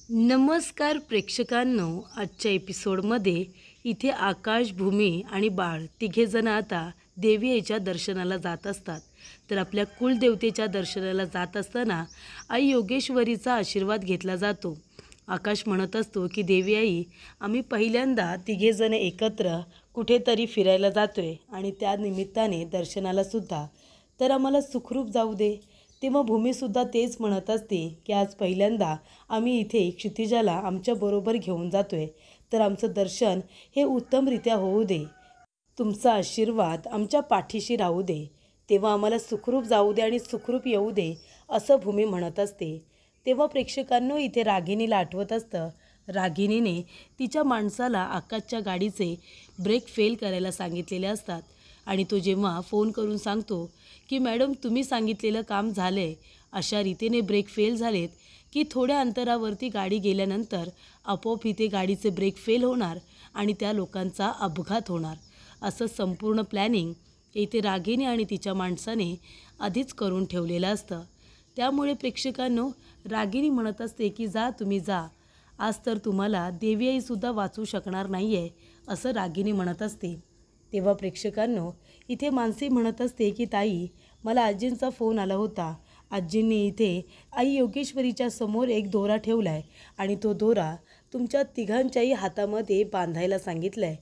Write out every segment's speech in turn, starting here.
नमस्कार प्रेक्षकांनो, आजच्या एपिसोडमध्ये इथे आकाश, भूमी आणि बाळ तिघेजण आता देवी आईच्या दर्शनाला जात असतात. तर आपल्या कुलदेवतेच्या दर्शनाला जात असताना आई योगेश्वरीचा आशीर्वाद घेतला जातो. आकाश म्हणत असतो की देवी आई, आम्ही पहिल्यांदा तिघेजण एकत्र कुठेतरी फिरायला जातोय आणि त्या निमित्ताने दर्शनाला सुद्धा, तर आम्हाला सुखरूप जाऊ दे. तेव्हा भूमीसुद्धा तेच म्हणत असते की आज पहिल्यांदा आम्ही इथे क्षितिजाला आमच्याबरोबर घेऊन जातोय, तर आमचं दर्शन हे उत्तमरित्या होऊ दे. तुमचा आशीर्वाद आमच्या पाठीशी राहू दे. तेव्हा आम्हाला सुखरूप जाऊ दे आणि सुखरूप येऊ दे, असं भूमी म्हणत असते. तेव्हा प्रेक्षकांनो इथे रागिणीला आठवत असतं. रागिणीने तिच्या माणसाला आकाशच्या गाडीचे ब्रेक फेल करायला सांगितलेले असतात आणि तो जेव्हा फोन करून सांगतो की मॅडम तुम्ही सांगितलेलं काम झालं आहे, अशा रीतीने ब्रेक फेल झालेत की थोड्या अंतरावरती गाडी गेल्यानंतर आपोआप इथे गाडीचे ब्रेक फेल होणार आणि त्या लोकांचा अपघात होणार, असं संपूर्ण प्लॅनिंग इथे रागिणी आणि तिच्या माणसाने आधीच करून ठेवलेलं असतं. त्यामुळे प्रेक्षकांनो रागिणी म्हणत असते की जा तुम्ही जा, आज तर तुम्हाला देवी आईसुद्धा वाचू शकणार नाही आहे, असं रागिणी म्हणत असते. तेव्हा प्रेक्षकांनो इथे मानसी म्हणत असते की ताई, मला आजींचा फोन आला होता. आजींनी इथे आई योगेश्वरीच्या समोर एक दोरा ठेवला आहे आणि तो दोरा तुमच्या तिघांच्याही हातामध्ये बांधायला सांगितला आहे.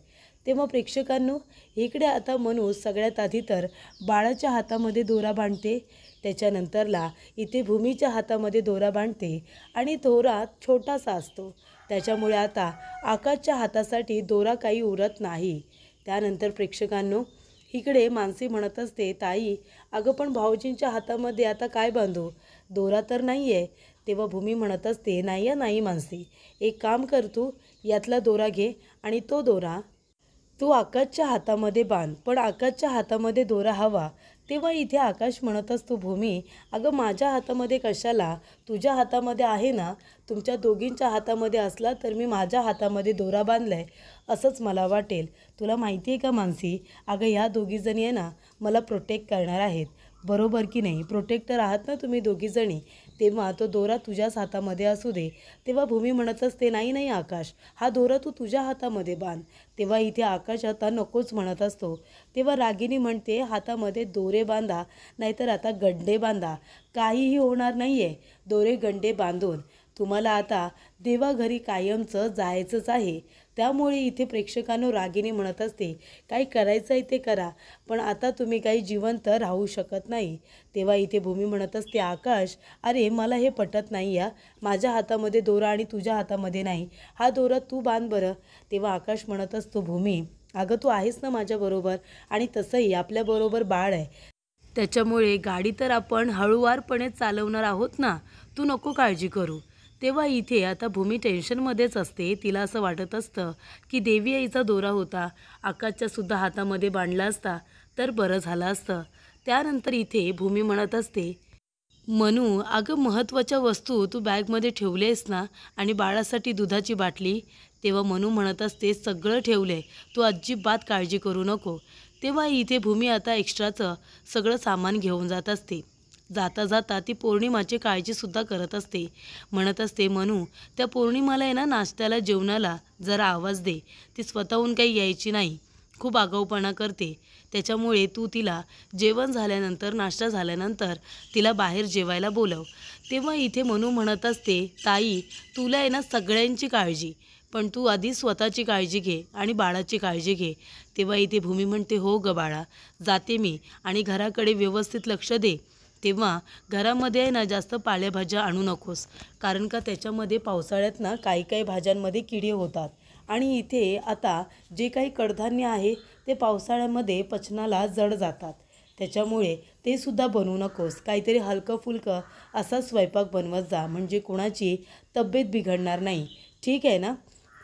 तेव्हा प्रेक्षकांनो इकडे आता मनू सगळ्यात आधी तर बाळाच्या हातामध्ये दोरा बांधते, त्याच्यानंतरला इथे भूमीच्या हातामध्ये दोरा बांधते आणि दोरा छोटासा असतो, त्याच्यामुळे आता आकाशच्या हातासाठी दोरा काही उरत नाही. त्यानंतर प्रेक्षकांनो इकडे मानसी म्हणत असते, ताई अगं पण भाऊजींच्या हातामध्ये आता काय बांधू, दोरा तर नाही आहे. तेव्हा भूमी म्हणत असते, नाही मानसी, एक काम कर, तू यातला दोरा घे आणि तो दोरा तू आकाशच्या हातामध्ये बांध, पण आकाशच्या हातामध्ये दोरा हवा. तेव्हा इथे आकाश म्हणत असतो, भूमी अगं माझ्या हातामध्ये कशाला, तुझ्या हातामध्ये आहे ना, तुमच्या दोघींच्या हातामध्ये असला तर मी माझ्या हातामध्ये दोरा बांधला आहे असंच मला वाटेल. तुला माहिती आहे का मानसी, अगं ह्या दोघीजणी आहे ना मला प्रोटेक्ट करणार आहेत, बरोबर की नाही, प्रोटेक्टर आहात ना तुम्ही दोघीजणी, तेव्हा तो दोरा तुझ्याच हातामध्ये असू दे. तेव्हा भूमी म्हणत असते, नाही आकाश, हा दोरा तू तुझ्या हातामध्ये बांध. तेव्हा इथे आकाश आता नकोच म्हणत असतो. तेव्हा रागिणी म्हणते, हातामध्ये दोरे बांधा नाहीतर आता गंडे बांधा, काहीही होणार नाही आहे. दोरे गंडे बांधून तुम्हाला आता देवाघरी कायमचं जायचंच आहे. त्यामुळे इथे प्रेक्षकांनो रागिणी म्हणत असते, काही करायचं आहे ते करा, पण आता तुम्ही काही जिवंत राहू शकत नाही. तेव्हा इथे भूमी म्हणत असते, आकाश अरे मला हे पटत नाही या, माझ्या हातामध्ये दोरा आणि तुझ्या हातामध्ये नाही, हा दोरा तू बांध बरं. तेव्हा आकाश म्हणत असतो, भूमी अगं तू आहेस ना माझ्याबरोबर आणि तसंही आपल्याबरोबर बाळ आहे, त्याच्यामुळे गाडी तर आपण हळूवारपणे चालवणार आहोत ना, तू नको काळजी करू. तेव्हा इथे आता भूमी टेन्शनमध्येच असते. तिला असं वाटत असतं की देवी आईचा दोरा होता, आकाशच्यासुद्धा हातामध्ये बांधला असता तर बरं झालं असतं. त्यानंतर इथे भूमी म्हणत असते, मनू अगं महत्त्वाच्या वस्तू तू बॅगमध्ये ठेवली आहेस ना, आणि बाळासाठी दुधाची बाटली. तेव्हा मनू म्हणत असते, सगळं ठेवलं आहे, तू अजिबात काळजी करू नको. तेव्हा इथे भूमी आता एक्स्ट्राचं सगळं सामान घेऊन जात असते. जाता जाता ती पौर्णिमाची काळजीसुद्धा करत असते. म्हणत असते, मनू त्या पौर्णिमाला आहे ना नाश्त्याला जेवणाला जरा आवाज दे, ती स्वतःहून काही यायची नाही, खूप आगाऊपणा करते, त्याच्यामुळे तू तिला जेवण झाल्यानंतर नाश्ता झाल्यानंतर तिला बाहेर जेवायला बोलव. तेव्हा इथे मनू म्हणत असते, ताई तुला आहे ना सगळ्यांची काळजी, पण तू आधी स्वतःची काळजी घे आणि बाळाची काळजी घे. तेव्हा इथे भूमी म्हणते, हो ग बाळा, जाते मी, आणि घराकडे व्यवस्थित लक्ष दे. तेव्हा घरामध्ये आहे ना जास्त पालेभाज्या आणू नकोस, कारण का त्याच्यामध्ये पावसाळ्यात ना काही भाज्यांमध्ये किडे होतात आणि इथे आता जे काही कडधान्य आहे ते पावसाळ्यामध्ये पचनाला जड जातात, त्याच्यामुळे ते सुद्धा बनवू नकोस. काहीतरी हलकं फुलकं असा स्वयंपाक बनवत जा, म्हणजे कोणाची तब्येत बिघडणार नाही, ठीक आहे ना.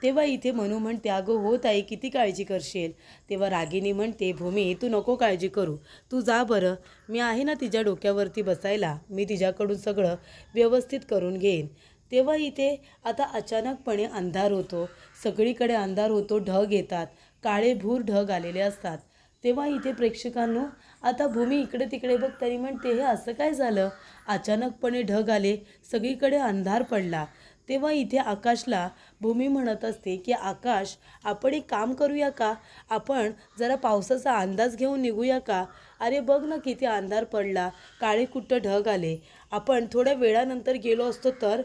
तेव्हा इथे मनू म्हणते, अगं हो ताई, किती काळजी करशील. तेव्हा रागिणी म्हणते, भूमी तू नको काळजी करू, तू जा बरं, मी आहे ना तिच्या डोक्यावरती बसायला, मी तिच्याकडून सगळं व्यवस्थित करून घेईन. तेव्हा इथे आता अचानकपणे अंधार होतो, सगळीकडे अंधार होतो, ढग येतात, काळेभूर ढग आलेले असतात. तेव्हा इथे प्रेक्षकांनो आता भूमी इकडे तिकडे बघताना म्हणते, हे असं काय झालं, अचानकपणे ढग आले, सगळीकडे अंधार पडला. तेव्हा इथे आकाशला भूमी म्हणत असते की आकाश, आपण एक काम करूया का, आपण जरा पावसाचा अंदाज घेऊन निघूया का. अरे बघ ना किती अंधार पडला, काळे कुट्ट ढग आले, आपण थोड्या वेळानंतर गेलो असतो तर.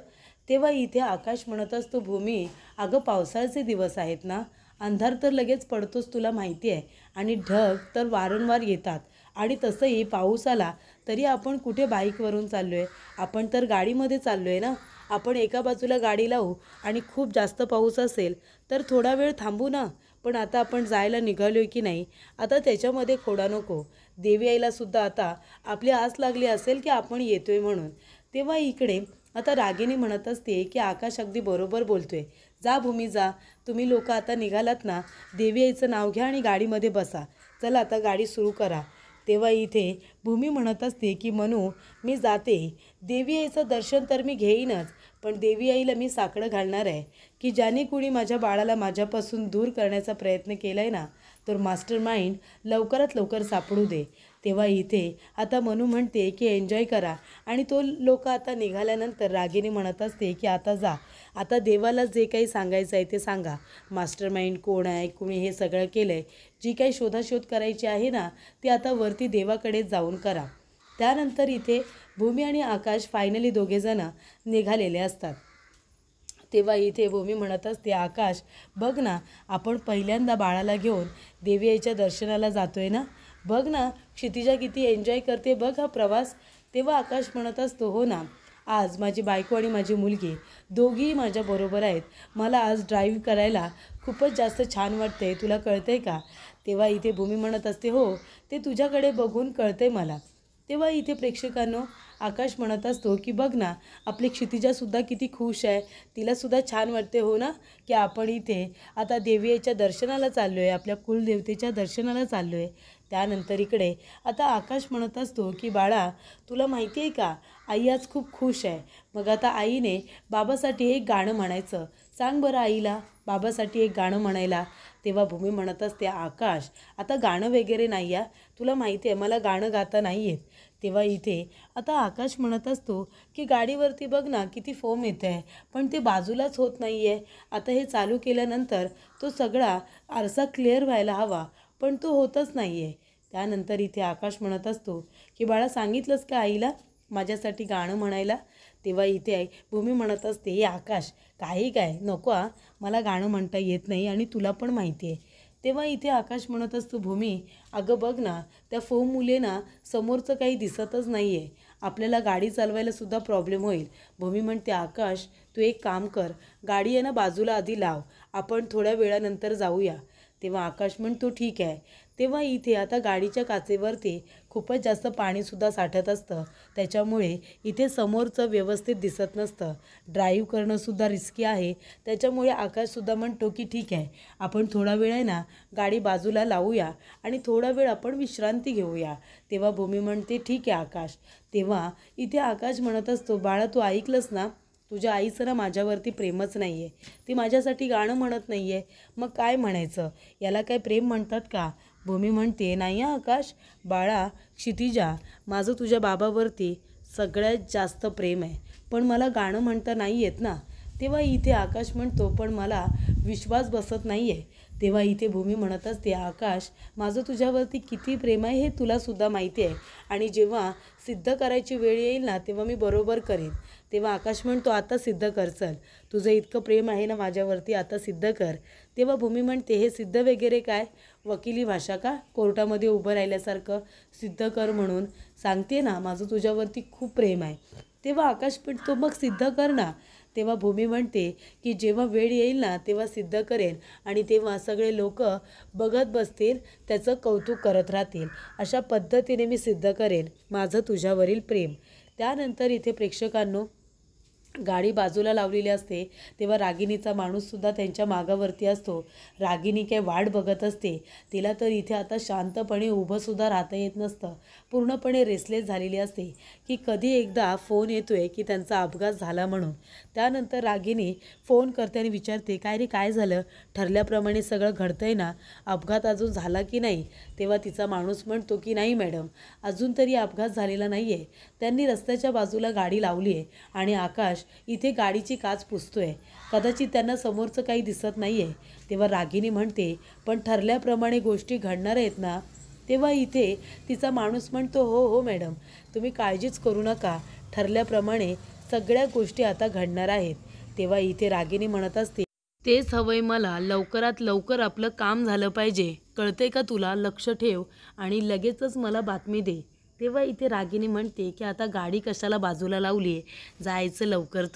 तेव्हा इथे आकाश म्हणत असतो भूमी, अगं पावसाळ्याचे दिवस आहेत ना, अंधार तर लगेच पडतोच तुला माहिती आहे, आणि ढग तर वारंवार येतात. आणि तसंही पाऊस आला तरी आपण कुठे बाईकवरून चाललो आहे, आपण तर गाडीमध्ये चाललो आहे ना. आपण एका बाजूला गाडी लावू आणि खूप जास्त पाऊस असेल तर थोडा वेळ थांबू ना. पण आता आपण जायला निघालो आहे की नाही, आता त्याच्यामध्ये खोडा नको. देवी आईलासुद्धा आता आपली आस लागली असेल की आपण येतोय म्हणून. तेव्हा इकडे आता रागिनी म्हणत असते की आकाश अगदी बरोबर बोलतोय. जा भूमी जा, तुम्ही लोक आता निघालात ना, देवी आईचं नाव घ्या आणि गाडीमध्ये बसा. चला आता गाडी सुरू करा. तेव्हा इथे भूमी म्हणत असते की मनू, मी जाते, देवी आईचं दर्शन तर मी घेईनच, पण देवी आईला मी साकडं घालणार आहे की ज्याने कुणी माझ्या बाळाला माझ्यापासून दूर करण्याचा प्रयत्न केला आहे ना, तर मास्टर माइंड लवकरात लवकर सापडू दे. तेव्हा इथे आता मनू म्हणते की एन्जॉय करा, आणि तो लोक आता निघाल्यानंतर रागिनी म्हणत असते की आता जा, आता देवाला जे काही सांगायचं आहे ते सांगा. मास्टर माइंड कोण आहे, कुणी हे सगळं केलं आहे, जी काही शोधाशोध करायची आहे ना, ती आता वरती देवाकडे जाऊन करा. त्यानंतर इथे भूमी आणि आकाश फायनली दोघेजणं निघालेले असतात. तेव्हा इथे भूमी म्हणत असते, आकाश बघ ना, आपण पहिल्यांदा बाळाला घेऊन देवी आईच्या दर्शनाला जातोय ना, बघ ना क्षितिजा किती एन्जॉय करते बघ हा प्रवास. तेव्हा आकाश म्हणत असतो, हो ना, आज माझी बायको आणि माझी मुलगी दोघीही माझ्याबरोबर आहेत, मला आज ड्राईव्ह करायला खूपच जास्त छान वाटते, तुला कळतंय का. तेव्हा इथे भूमी म्हणत असते, हो ते तुझ्याकडे बघून कळतंय मला. तेव्हा इथे प्रेक्षकांनो आकाश म्हणत असतो की बघ ना, आपली क्षितिजासुद्धा किती खुश आहे, तिलासुद्धा छान वाटते हो ना, की आपण इथे आता देवी आईच्या दर्शनाला चाललो आहे, आपल्या कुलदेवतेच्या दर्शनाला चाललो आहे. त्यानंतर इकडे आता आकाश म्हणत असतो की बाळा, तुला माहिती आहे का, आई आज खूप खुश आहे. मग आता आईने बाबासाठी एक गाणं म्हणायचं, सांग बरं आईला बाबासाठी एक गाणं म्हणायला. तेव्हा भूमी म्हणत असते, आकाश आता गाणं वगैरे नाही आहे, तुला माहिती आहे मला गाणं गाता नाही येत. तेव्हा इथे आता आकाश म्हणत असतो की गाडीवरती बघ ना किती फोम येत आहे, पण ते बाजूलाच होत नाही आहे. आता हे चालू केल्यानंतर तो सगळा आरसा क्लिअर व्हायला हवा, पण तो होतच नाही आहे. त्यानंतर इथे आकाश म्हणत असतो की बाळा, सांगितलंस का आईला माझ्यासाठी गाणं म्हणायला. तेव्हा इथे भूमी म्हणत असते, हे आकाश काही काय नको, मला गाणं म्हणता येत नाही आणि तुला पण माहिती आहे. तेव्हा इथे आकाश म्हणत असतो, भूमी अगं बघ ना, त्या फोम मुले ना समोरचं काही दिसतच नाही आहे, आपल्याला गाडी चालवायलासुद्धा प्रॉब्लेम होईल. भूमी म्हणते, आकाश तू एक काम कर, गाडी आहे ना बाजूला आधी लाव, आपण थोड्या वेळानंतर जाऊया. तेव्हा आकाश म्हणतो ठीक आहे. तेव्हा इथे आता गाडीच्या काचेवरती खूपच जास्त पाणीसुद्धा साठत असतं, त्याच्यामुळे इथे समोरचं व्यवस्थित दिसत नसतं. ड्राईव्ह करणंसुद्धा रिस्की आहे, त्याच्यामुळे आकाशसुद्धा म्हणतो की ठीक आहे, आपण थोडा वेळ आहे ना गाडी बाजूला लावूया आणि थोडा वेळ आपण विश्रांती घेऊया. तेव्हा भूमी म्हणते ठीक आहे आकाश. तेव्हा इथे आकाश म्हणत असतो, बाळा तू ऐकलंस ना, तुझ्या आईचं ना माझ्यावरती प्रेमच नाही आहे, ती माझ्यासाठी गाणं म्हणत नाही आहे, मग काय म्हणायचं, याला काय प्रेम म्हणतात का. भूमी म्हणते, नाही आकाश, बाळा क्षितिजा, माझं तुझ्या बाबावरती सगळ्यात जास्त प्रेम आहे, पण मला गाणं म्हणता नाही येत ना. तेव्हा इथे आकाश म्हणतो, पण मला विश्वास बसत नाही आहे. तेव्हा इथे भूमी म्हणत असते, आकाश माझं तुझ्यावरती किती प्रेम आहे हे तुलासुद्धा माहिती आहे, आणि जेव्हा सिद्ध करायची वेळ येईल ना तेव्हा मी बरोबर करेन. तेव्हा आकाश म्हणतो, आता सिद्ध कर, चल तुझं इतकं प्रेम आहे ना माझ्यावरती, आता सिद्ध कर. तेव्हा भूमी म्हणते, हे सिद्ध वगैरे काय, वकिली भाषा का, कोर्टामध्ये उभं राहिल्यासारखं सिद्ध कर म्हणून सांगते ना, माझं तुझ्यावरती खूप प्रेम आहे. तेव्हा आकाश म्हणतो, मग सिद्ध कर ना. तेव्हा भूमी म्हणते की जेव्हा वेळ येईल ना तेव्हा सिद्ध करेन, आणि तेव्हा सगळे लोक बघत बसतील, त्याचं कौतुक करत राहतील, अशा पद्धतीने मी सिद्ध करेन माझं तुझ्यावरील प्रेम. त्यानंतर इथे प्रेक्षकांनो गाडी बाजूला लावलेली असते, तेव्हा रागिनीचा माणूससुद्धा त्यांच्या मागावरती असतो. रागिनी काय वाट बघत असते, तिला तर इथे आता शांतपणे उभंसुद्धा राहता येत नसतं, पूर्णपणे रेसलेस झालेली असते की कधी एकदा फोन येतो आहे की त्यांचा अपघात झाला म्हणून. त्यानंतर रागिनी फोन करते आणि विचारते, काय रे काय झालं, ठरल्याप्रमाणे सगळं घडतं आहे ना, अपघात अजून झाला की नाही. तेव्हा तिचा माणूस म्हणतो की नाही मॅडम, अजून तरी अपघात झालेला नाही आहे, त्यांनी रस्त्याच्या बाजूला गाडी लावली आहे आणि आकाश आकाश इथे गाडीची काच पुसतोय. कदाचित त्यांना समोरचं काही दिसत नाही आहे. तेव्हा रागिनी म्हणते, पण ठरल्याप्रमाणे गोष्टी घडणार आहेत ना? तेव्हा इथे तिचा माणूस म्हणतो, हो हो मॅडम, तुम्ही काळजीच करू नका, ठरल्याप्रमाणे सगळ्या गोष्टी आता घडणार आहेत. तेव्हा इथे रागिनी म्हणत असते, तेच हवंय मला, लवकरात लवकर आपलं काम झालं पाहिजे, कळतंय का तुला? लक्ष ठेव आणि लगेचच मला बातमी दे. तेव्हा इथे रागिनी म्हणते की आता गाडी कशाला बाजूला लावली आहे, जायचं लवकर.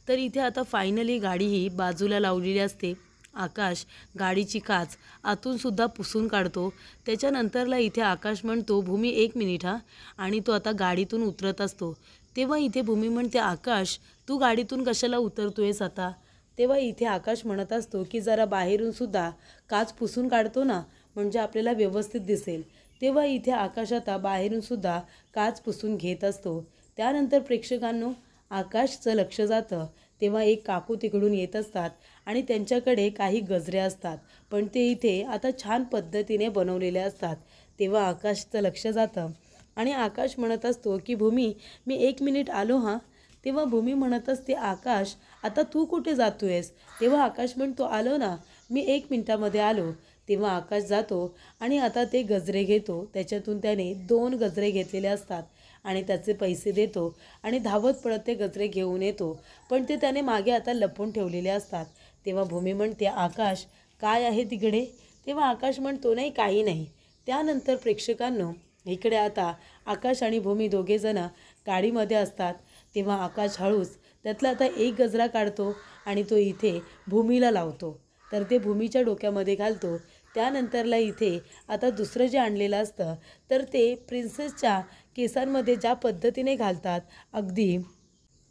तर इथे आता फायनली गाडी ही बाजूला लावलेली असते. आकाश गाडीची काच आतूनसुद्धा पुसून काढतो. त्याच्यानंतरला इथे आकाश म्हणतो, भूमी 1 मिनिट हा, आणि तो आता गाडीतून उतरत असतो. तेव्हा इथे भूमी म्हणते, आकाश तू गाडीतून कशाला उतरतोयस आता? तेव्हा इथे आकाश म्हणत असतो की जरा बाहेरूनसुद्धा काच पुसून काढतो ना, म्हणजे आपल्याला व्यवस्थित दिसेल. तेव्हा इथे आकाश आता बाहेरूनसुद्धा काच पुसून घेत असतो. त्यानंतर प्रेक्षकांनो, आकाशचं लक्ष जातं. तेव्हा एक काकू तिकडून येत असतात आणि त्यांच्याकडे काही गजरे असतात, पण ते इथे आता छान पद्धतीने बनवलेले असतात. तेव्हा आकाशचं लक्ष जातं आणि आकाश म्हणत असतो की भूमी, मी 1 मिनिट आलो हां. तेव्हा भूमी म्हणत असते, आकाश आता तू कुठे जातोयस? तेव्हा आकाश म्हणतो, आलो ना, मी 1 मिनिटामध्ये आलो. तेव्हा आकाश जातो आणि आता ते गजरे घेतो. त्याच्यातून त्याने 2 गजरे घेतलेले असतात आणि त्याचे पैसे देतो आणि धावत पळत ते गजरे घेऊन येतो, पण ते त्याने मागे आता लपवून ठेवलेले असतात. तेव्हा भूमी म्हणते, आकाश काय आहे तिकडे? तेव्हा आकाश म्हणतो, नाही काही नाही. त्यानंतर प्रेक्षकांनो, इकडे आता आकाश आणि भूमी दोघेजण गाडीमध्ये असतात. तेव्हा आकाश हळूच त्यातला आता एक गजरा काढतो आणि तो इथे भूमीला लावतो. तर ते भूमीच्या डोक्यामध्ये घालतो. त्यानंतरला इथे आता दुसरं जे आणलेलं असतं, तर ते प्रिन्सेसच्या केसांमध्ये ज्या पद्धतीने घालतात, अगदी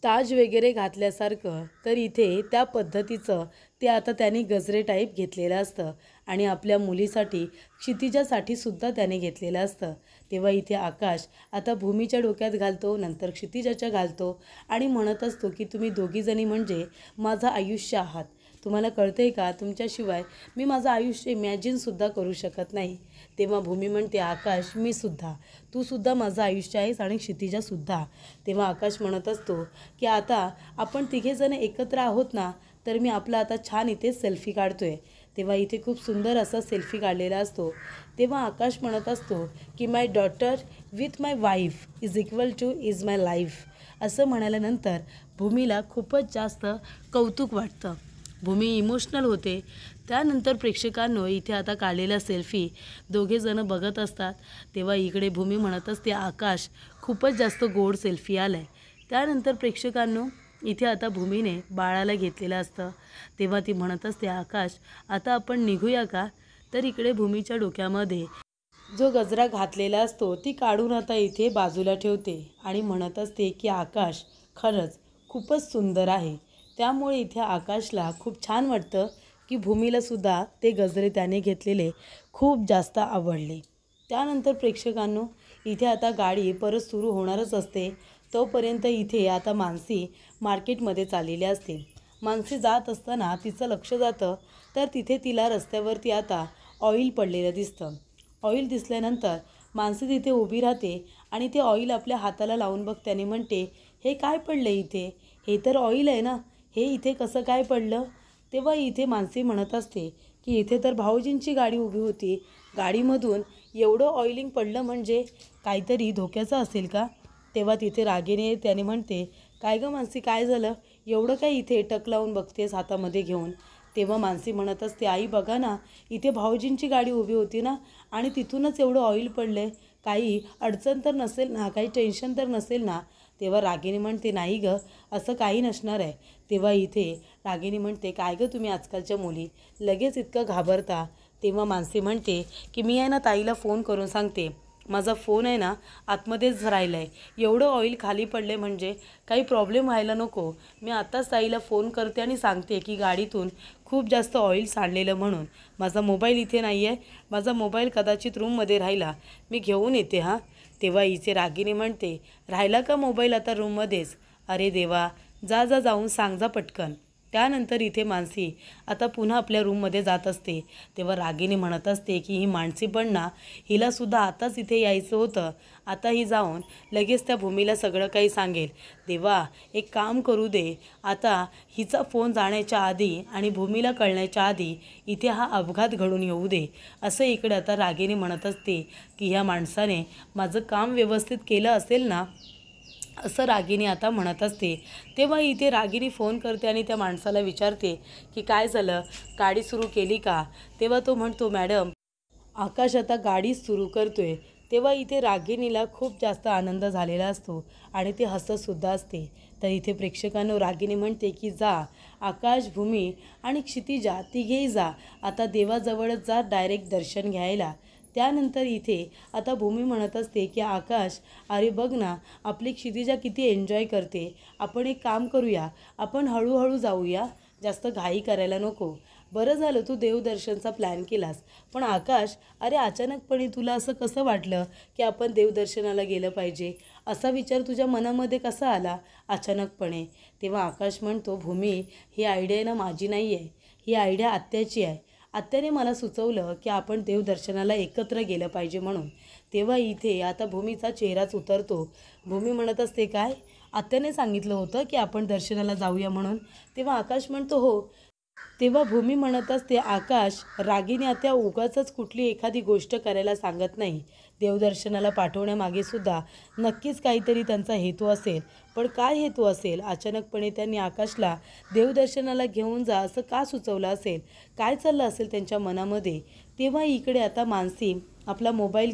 ताज वगैरे घातल्यासारखं, तर इथे त्या पद्धतीचं ते आता त्यांनी गजरे टाईप घेतलेलं असतं आणि आपल्या मुलीसाठी, क्षितिजासाठी सुद्धा त्याने घेतलेलं असतं. तेव्हा इथे आकाश आता भूमीच्या डोक्यात घालतो, नंतर क्षितिजाच्या घालतो आणि म्हणत असतो की तुम्ही दोघीजणी म्हणजे माझं आयुष्य आहात. तुम्हाला कळतंय का? तुमच्याशिवाय मी माझं आयुष्य इमॅजिनसुद्धा करू शकत नाही. तेव्हा भूमी म्हणते, आकाश मी सुद्धा, तू सुद्धा माझं आयुष्य आहेस आणि क्षितिजासुद्धा. तेव्हा आकाश म्हणत असतो की आता आपण तिघेजण एकत्र आहोत ना, तर मी आपला आता छान इथे सेल्फी काढतोय. तेव्हा इथे खूप सुंदर असा सेल्फी काढलेला असतो. तेव्हा आकाश म्हणत असतो की my daughter with my wife is equal to is my life. असं म्हणाल्यानंतर भूमीला खूपच जास्त कौतुक वाटतं. भूमी इमोशनल होते. त्यानंतर प्रेक्षकांनो, इथे आता काढलेला सेल्फी दोघेजण बघत असतात. तेव्हा इकडे भूमी म्हणत असते, आकाश खूपच जास्त गोड सेल्फी आला आहे. त्यानंतर प्रेक्षकांनो, इथे आता भूमीने बाळाला घेतलेलं असतं. तेव्हा ती म्हणत असते, आकाश आता आपण निघूया का? तर इकडे भूमीच्या डोक्यामध्ये जो गजरा घातलेला असतो ती काढून आता इथे बाजूला ठेवते आणि म्हणत असते की आकाश खरंच खूपच सुंदर आहे. त्यामुळे इथे आकाशला खूप छान वाटतं की भूमीलासुद्धा ते गजरे त्याने घेतलेले खूप जास्त आवडले. त्यानंतर प्रेक्षकांनो, इथे आता गाडी परत सुरू होणारच असते. तोपर्यंत इथे आता मानसी मार्केटमध्ये चाललेली असते. मानसी जात असताना तिचं लक्ष जातं, तर तिथे तिला रस्त्यावरती आता ऑइल पडलेलं दिसतं. ऑइल दिसल्यानंतर मानसी तिथे उभी राहते आणि ते ऑइल आपल्या हाताला लावून बघते आणि म्हणते, हे काय पडलं इथे? हे तर ऑइल आहे ना, हे इथे कसं काय पडलं? तेव्हा इथे मानसी म्हणत असते की इथे तर भाऊजींची गाडी उभी होती, गाडीमधून एवढं ऑइलिंग पडलं म्हणजे काहीतरी धोक्याचं असेल का? तेव्हा तिथे रागेने त्याने म्हणते, काय गं मानसी, काय झालं? एवढं काय इथे टक लावून बघतेस हातामध्ये घेऊन? तेव्हा मानसी म्हणत असते, आई बघा ना, इथे भाऊजींची गाडी उभी होती ना आणि तिथूनच एवढं ऑइल पडलं आहे. काही अडचण तर नसेल ना, काही टेन्शन तर नसेल ना? तेव्हा रागिनी म्हणते, नाही गं, असं काही नसणार आहे. तेव्हा इथे रागिनी म्हणते, काय गं तुम्ही आजकालच्या मुली लगेच इतकं घाबरता? तेव्हा मानसी म्हणते की मी आहे ना ताईला फोन करून सांगते, माझा फोन आहे ना आतमध्येच राहिला आहे, एवढं ऑइल खाली पडले म्हणजे काही प्रॉब्लेम व्हायला नको. मी आत्ताच ताईला फोन करते आणि सांगते की गाडीतून खूप जास्त ऑइल सांडलेलं म्हणून. माझा मोबाईल इथे नाही आहे, माझा मोबाईल कदाचित रूममध्ये राहिला, मी घेऊन येते हां. तेव्हा इथे रागिनी म्हणते, राहिला का मोबाईल आता रूममध्येच? अरे देवा, जा जा जाऊन सांग जा पटकन. त्यानंतर इथे मानसी आता पुन्हा आपल्या रूममध्ये जात असते. तेव्हा रागिनी म्हणत असते की ही मानसी पण ना, हिलासुद्धा आताच इथे यायचं होतं. आता ही जाऊन लगेच त्या भूमीला सगळं काही सांगेल. देवा, एक काम करू दे, आता हिचा फोन जाण्याच्या आधी आणि भूमीला कळण्याच्या आधी इथे हा अपघात घडून येऊ दे. असं इकडे आता रागिनी म्हणत असते की ह्या माणसाने माझं काम व्यवस्थित केलं असेल ना, असं रागिनी आता म्हणत असते. तेव्हा इथे रागिनी फोन करते आणि त्या माणसाला विचारते की काय झालं, गाडी सुरू केली का? तेव्हा तो म्हणतो, मॅडम, आकाश आता गाडी सुरू करतोय. तेव्हा इथे रागिनीला खूप जास्त आनंद झालेला असतो आणि ते हसतसुद्धा असते. तर इथे प्रेक्षकांनो रागिनी म्हणते की जा, आकाश, भूमी आणि क्षितिजा तिघेही जा, आता देवाजवळच जा डायरेक्ट दर्शन घ्यायला. त्यानंतर इथे आता भूमी म्हणत असते की आकाश, अरे बघ ना, आपली क्षितिजा किती एन्जॉय करते. आपण एक काम करूया, आपण हळूहळू जाऊया, जास्त घाई करायला नको. बरं झालं तू देवदर्शनचा प्लॅन केलास. पण आकाश, अरे अचानकपणे तुला असं कसं वाटलं की आपण देवदर्शनाला गेलं पाहिजे? असा विचार तुझ्या मनामध्ये कसा आला अचानकपणे? तेव्हा आकाश म्हणतो, भूमी, ही आयडिया ना माझी नाही आहे, ही आयडिया आत्याची आहे. आत्याने मला सुचवलं की आपण देवदर्शनाला एकत्र गेलं पाहिजे म्हणून. तेव्हा इथे आता भूमीचा चेहराच उतरतो. भूमी म्हणत असते, काय, आत्याने सांगितलं होतं की आपण दर्शनाला जाऊया म्हणून? तेव्हा आकाश म्हणतो, हो. तेव्हा भूमी म्हणत असते, आकाश, रागिनी आता उगाचच कुठली एखादी गोष्ट करायला सांगत नाही. देवदर्शनाला पाठवण्यामागे सुद्धा नक्कीच काहीतरी त्यांचा हेतू असेल. पण काय हेतू असेल? अचानकपणे त्यांनी आकाशला देवदर्शनाला घेऊन जा असं का सुचवलं असेल? काय चाललं असेल त्यांच्या मनामध्ये? तेव्हा इकडे आता मानसी आपला मोबाईल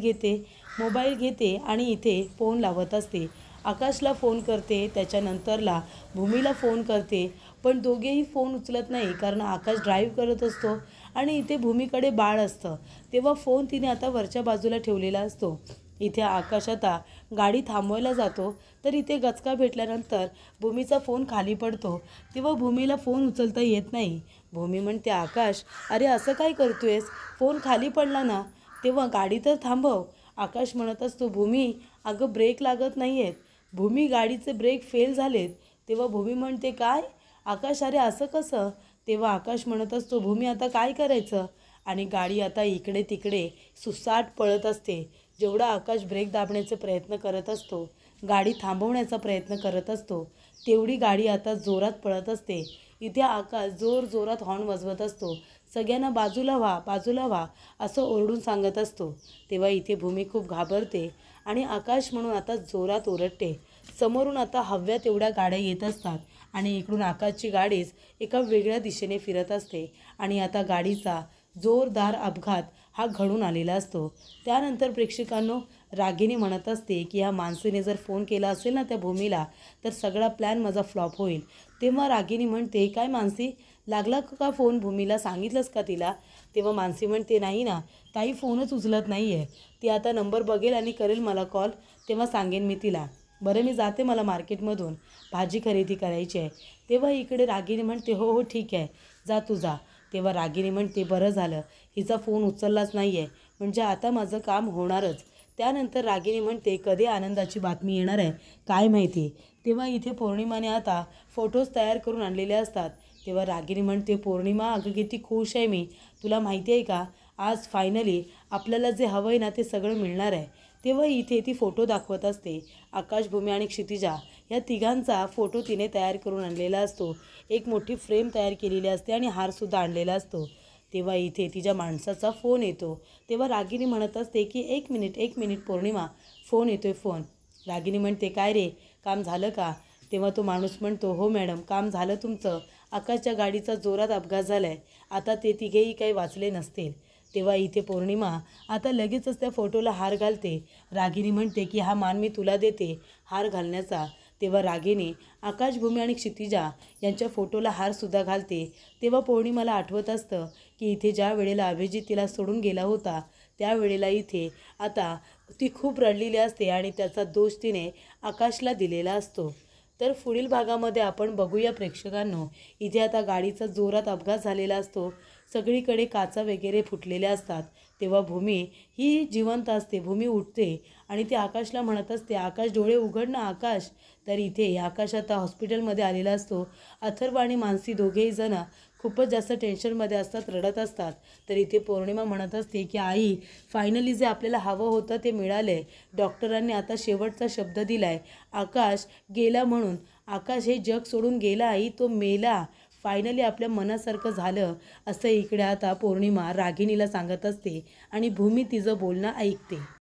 घेते आणि इथे फोन लावत असते. आकाशला फोन करते, त्याच्यानंतरला भूमीला फोन करते, पण दोघेही फोन उचलत नाही, कारण आकाश ड्राईव्ह करत असतो आणि इथे भूमीकडे बाळ असतं. तेव्हा फोन तिने आता वरच्या बाजूला ठेवलेला असतो. इथे आकाश आता गाडी थांबवायला जातो, तर इथे गचका भेटल्यानंतर भूमीचा फोन खाली पडतो. तेव्हा भूमीला फोन उचलता येत नाही. भूमी म्हणते, आकाश, अरे असं काय करतोयस? फोन खाली पडला ना, तेव्हा गाडी तर थांबव. आकाश म्हणत असतो, भूमी, अगं ब्रेक लागत नाही आहेत. भूमी, गाडीचे ब्रेक फेल झालेत. तेव्हा भूमी म्हणते, काय? आकाश, अरे असं कसं? तेव्हा आकाश म्हणत असतो, भूमी, आता काय करायचं? आणि गाडी आता इकडे तिकडे सुसाट पळत असते. जेवढा आकाश ब्रेक दाबण्याचा प्रयत्न करत असतो, गाडी थांबवण्याचा प्रयत्न करत असतो, तेवढी गाडी आता जोरात पळत असते. इथे आकाश जोरात हॉर्न वाजवत असतो. सगळ्यांना बाजूला व्हा, बाजूला व्हा असं ओरडून सांगत असतो. तेव्हा इथे भूमी खूप घाबरते आणि आकाश म्हणून आता जोरात ओरडते. समोरून आता हव्या तेवढ्या गाड्या येत असतात आणि इकडून आकाशची गाडीच एका वेगळ्या दिशेने फिरत असते आणि आता गाडीचा जोरदार अपघात हा घडून आलेला असतो. त्यानंतर प्रेक्षकांनो रागिनी म्हणत असते की ह्या मानसीने जर फोन केला असेल ना त्या भूमीला, तर सगळा प्लॅन माझा फ्लॉप होईल. तेव्हा रागिनी म्हणते, काय मानसी, लागला का फोन भूमीला? सांगितलंस का तिला? तेव्हा मानसी म्हणते, नाही ना ताई, फोनच उचलत नाही आहे. ती आता नंबर बघेल आणि करेल मला कॉल, तेव्हा सांगेन मी तिला. बरं, मी जाते, मला मार्केटमधून भाजी खरेदी करायची आहे. तेव्हा इकडे रागिनी म्हणते, हो ठीक आहे, जा तू जा. तेव्हा रागिनी म्हणते, बरं झालं हिचा फोन उचललाच नाही आहे, म्हणजे आता माझं काम होणारच. त्यानंतर रागिनी म्हणते, कधी आनंदाची बातमी येणार आहे काय माहिती. तेव्हा इथे पौर्णिमाने आता फोटोज तयार करून आणलेले असतात. तेव्हा रागिनी म्हणते, पौर्णिमा, अगं किती खुश आहे मी. तुला माहिती आहे का, आज फायनली आपल्याला जे हवं आहे ना ते सगळं मिळणार आहे. तेव्हा इथे ती फोटो दाखवत असते. आकाश, भूमी आणि क्षितिजा या तिघांचा फोटो तिने तयार करून आणलेला असतो. एक मोठी फ्रेम तयार केलेली असते आणि हारसुद्धा आणलेला असतो. तेव्हा इथे तिच्या माणसाचा फोन येतो. तेव्हा रागिनी म्हणत असते की एक मिनिट पौर्णिमा, फोन येतोय फोन. रागिनी म्हणते, काय रे, काम झालं का? तेव्हा तो माणूस म्हणतो, हो मॅडम, काम झालं तुमचं. आकाशच्या गाडीचा जोरात अपघात झाला आहे, आता ते तिघेही काही वाचले नसतील. तेव्हा इथे पौर्णिमा आता लगेचच त्या फोटोला हार घालते. रागिनी म्हणते की हा मान मी तुला देते हार घालण्याचा. तेव्हा रागिनी आकाश, भूमी आणि क्षितिजा यांच्या फोटोला हारसुद्धा घालते. तेव्हा पौर्णिमाला आठवत असतं की इथे ज्या वेळेला अभिजित तिला सोडून गेला होता, त्यावेळेला इथे आता ती खूप रडलेली असते आणि त्याचा दोष तिने आकाशला दिलेला असतो. तर पुढील भागामध्ये आपण बघूया प्रेक्षकांनो, इथे आता गाडीचा जोरात अपघात झालेला असतो. सगळीकडे काचा वगैरे फुटलेल्या असतात. तेव्हा भूमी ही जिवंत असते. भूमी उठते आणि ती आकाशला म्हणत असते, आकाश डोळे उघड ना आकाश. तर इथे आकाश आता हॉस्पिटलमध्ये आलेला असतो. अथर्व आणि मानसी दोघेही जण खूपच जास्त टेन्शनमध्ये असतात, रडत असतात. तर इथे पौर्णिमा म्हणत असते की आई, फायनली जे आपल्याला हवं होतं ते मिळालं आहे. डॉक्टरांनी आता शेवटचा शब्द दिला आहे. आकाश गेला म्हणून. आकाश हे जग सोडून गेला आई, तो मेला. फायनली आपल्या मनासारखं झालं असं इकडे आता पौर्णिमा रागिणीला सांगत असते आणि भूमी तिचं बोलणं ऐकते.